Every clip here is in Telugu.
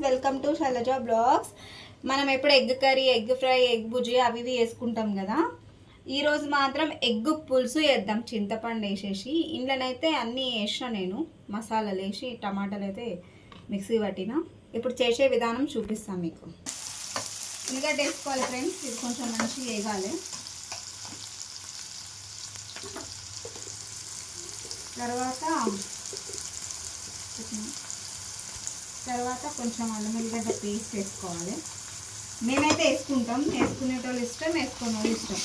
Welcome to Shailaja blogs. మనం ఎప్పుడు egg curry, egg fry, egg bhurji అవి వేసుకుంటాం కదా. ఈరోజు మాత్రం ఎగ్ పులుసు వేద్దాం, చింతపండు వేసేసి. ఇంట్లోనైతే అన్నీ వేసిన, నేను మసాలాలు వేసి టమాటాలు అయితే మిక్సీ పట్టిన. ఇప్పుడు చేసే విధానం చూపిస్తాను మీకు. ఉల్లిగడ్డ వేసుకోవాలి ఫ్రెండ్స్, ఇది కొంచెం మంచిగా వేగాలి. తర్వాత కొంచెం అల్లం వెల్లిగడ్డ పేస్ట్ వేసుకోవాలి. మేమైతే వేసుకుంటాం, వేసుకునేటోళ్ళు ఇష్టం, వేసుకునే ఇష్టం.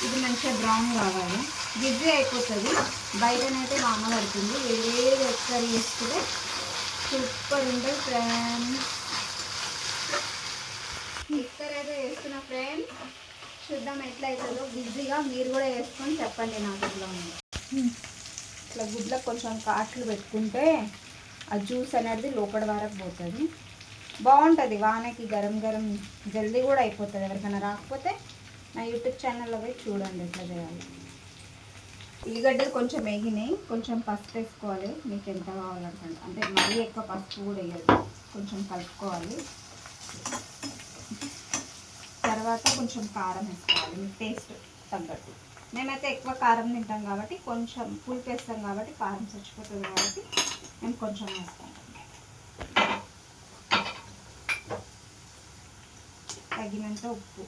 ఇది మంచిగా బ్రౌన్ కావాలి, గిజ్జి అయిపోతుంది. బయటనైతే వాన పడుతుంది. వేరే ఒకసారి వేసుకుంటే సూపర్ ఉంటుంది ఫ్రెండ్స్. ఇక్కడ అయితే వేస్తున్న ఫ్రెండ్స్, చూద్దాం ఎట్లా అవుతుందో. బిజీగా మీరు కూడా వేసుకొని చెప్పండి నాకు ఇట్లా ఉంది. ఇట్లా గుడ్లకు కొంచెం కాట్లు పెట్టుకుంటే ఆ జ్యూస్ అనేది లోపల వరకు పోతుంది, బాగుంటుంది. వానకి గరం గరం జల్దీ కూడా అయిపోతుంది. ఎవరికైనా రాకపోతే నా యూట్యూబ్ ఛానల్లో పోయి చూడండి ఎట్లా చేయాలి. ఉల్లిగడ్డలు కొంచెం వేగినాయి, కొంచెం పసుపు వేసుకోవాలి. మీకు ఎంత కావాలంటే, అంటే మరీ ఎక్కువ పసుపు కూడా వేయదు, కొంచెం కలుపుకోవాలి. తర్వాత కొంచెం కారం వేసుకోవాలి, మీ టేస్ట్ తగ్గట్టు. మేమైతే ఎక్కువ కారం తింటాం కాబట్టి, కొంచెం పులుపు వేస్తాం కాబట్టి కారం చచ్చిపోతుంది కాబట్టి మేము కొంచెం వేసుకుంటాం. తగినంత ఉప్పు.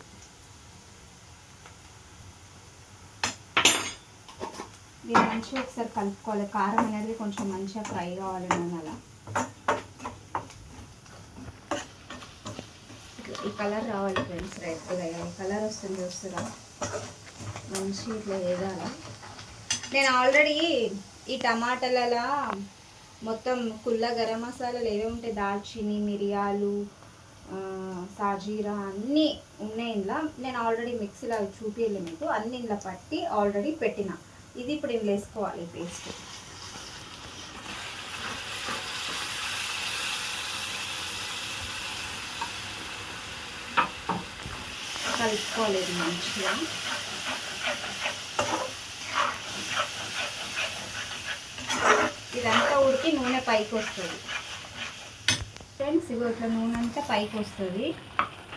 ఇది మంచిగా ఒకసారి కలుపుకోవాలి. కారం అనేది కొంచెం మంచిగా ఫ్రై కావాలి. నేను అలా ఈ కలర్ రావాలి ఫ్రెండ్స్, రెడ్గా ఈ కలర్ వస్తుంది చూస్తురా, మంచి ఇట్లా వేయాలి. నేను ఆల్రెడీ ఈ టమాటాలలో మొత్తం కుల్ల గరం మసాలాలు ఏవే ఉంటాయి, దాల్చిని, మిరియాలు, సాజీరా అన్నీ ఉన్నాయి ఇందులో. నేను ఆల్రెడీ మిక్సీలో చూపించలే మీకు, అన్ని ఇందులో పట్టి ఆల్రెడీ పెట్టిన. ఇది ఇప్పుడు ఇందులో వేసుకోవాలి పేస్ట్. కలుపుకోలేదు మంచిగా. ఇదంతా ఉడికి నూనె పైకి వస్తుంది ఫ్రెండ్స్. ఇగో ఇట్లా నూనె అంతా పైకి వస్తుంది.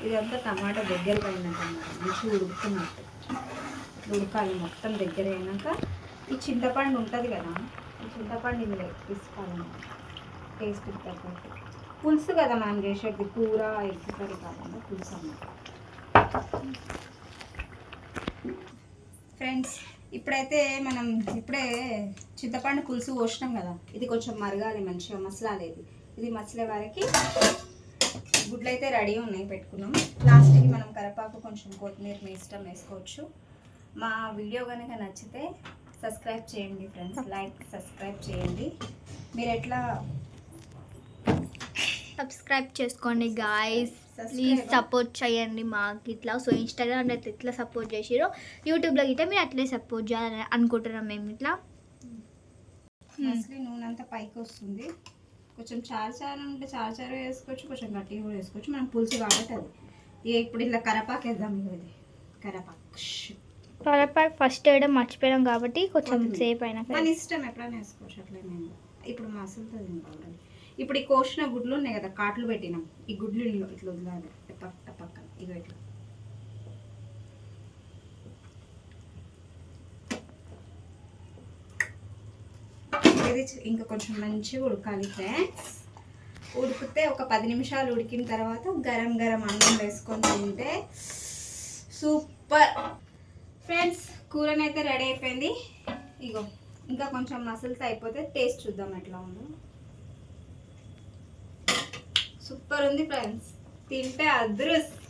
ఇదంతా టమాటా దగ్గర అయినట్టు, మంచిగా ఉడుకుతున్నట్టు ఇట్లా ఉడకాలి. మొత్తం దగ్గర అయినాక ఈ చింతపండు ఉంటుంది కదా, ఈ చింతపండు ఇందులో తీసుకోవాలన్నమాట. టేస్ట్ తగ్గట్టు. పులుసు కదా మనం చేసేది, కూర ఎగ్ కర్రీ కాకుండా పులుసు అన్నమాట ఫ్రెండ్స్. ఇప్పుడైతే మనం చింతపండు పులుసు పోసినాం కదా, ఇది కొంచెం మరగాలి, మంచిగా మసలాలేదు. ఇది మసలే వరకు గుడ్లు అయితే రెడీ ఉన్నాయి, పెట్టుకున్నాం. లాస్ట్కి మనం కరివేపాకు, కొంచెం కొత్తిమీర మీ ఇష్టం వేసుకోవచ్చు. మా వీడియో కనుక నచ్చితే సబ్స్క్రైబ్ చేయండి ఫ్రెండ్స్, లైక్ సబ్స్క్రైబ్ చేయండి. మీరు ఎట్లా సబ్స్క్రైబ్ చేసుకోండి గాయస్, ప్లీజ్ సపోర్ట్ చేయండి మాకు ఇట్లా. సో ఇన్స్టాగ్రామ్లో అయితే ఎట్లా సపోర్ట్ చేసిరో యూట్యూబ్లో గిట్ట మీరు అట్లే సపోర్ట్ చేయాలని అనుకుంటున్నాం మేము. ఇట్లా మసలి నూనె అంతా పైకి వస్తుంది. కొంచెం చారు ఉంటే చారు వేసుకోవచ్చు, కొంచెం గట్టిగా కూడా వేసుకోవచ్చు. మనం పులుసు కాబట్టి అది. ఇప్పుడు ఇలా కరివేపాకు వేద్దాం. ఇది కరివేపాకు ఫస్ట్ వేయడం మర్చిపోయాం కాబట్టి కొంచెం సేపు అయినా మన ఇష్టం, ఎప్పుడైనా వేసుకోవచ్చు అట్లా. నేను ఇప్పుడు మసలుతుంది కావాలి. ఇప్పుడు ఈ కోసిన గుడ్లు ఉన్నాయి కదా, కాట్లు పెట్టినాం, ఈ గుడ్లు ఇట్లా వదిలాలి పక్కన. ఇగో ఇట్లా ఇది ఇంకా కొంచెం మంచిగా ఉడకాలి ఫ్రెండ్స్. ఉడికితే ఒక 10 నిమిషాలు ఉడికిన తర్వాత గరం గరం అన్నం వేసుకొని తింటే సూపర్ ఫ్రెండ్స్. కూరనైతే రెడీ అయిపోయింది. ఇగో ఇంకా కొంచెం మసాలాతో అయిపోతే టేస్ట్ చూద్దాం ఎట్లా ఉందో. సూపర్ ఉంది ఫ్రెండ్స్, తింటే అదృష్టం.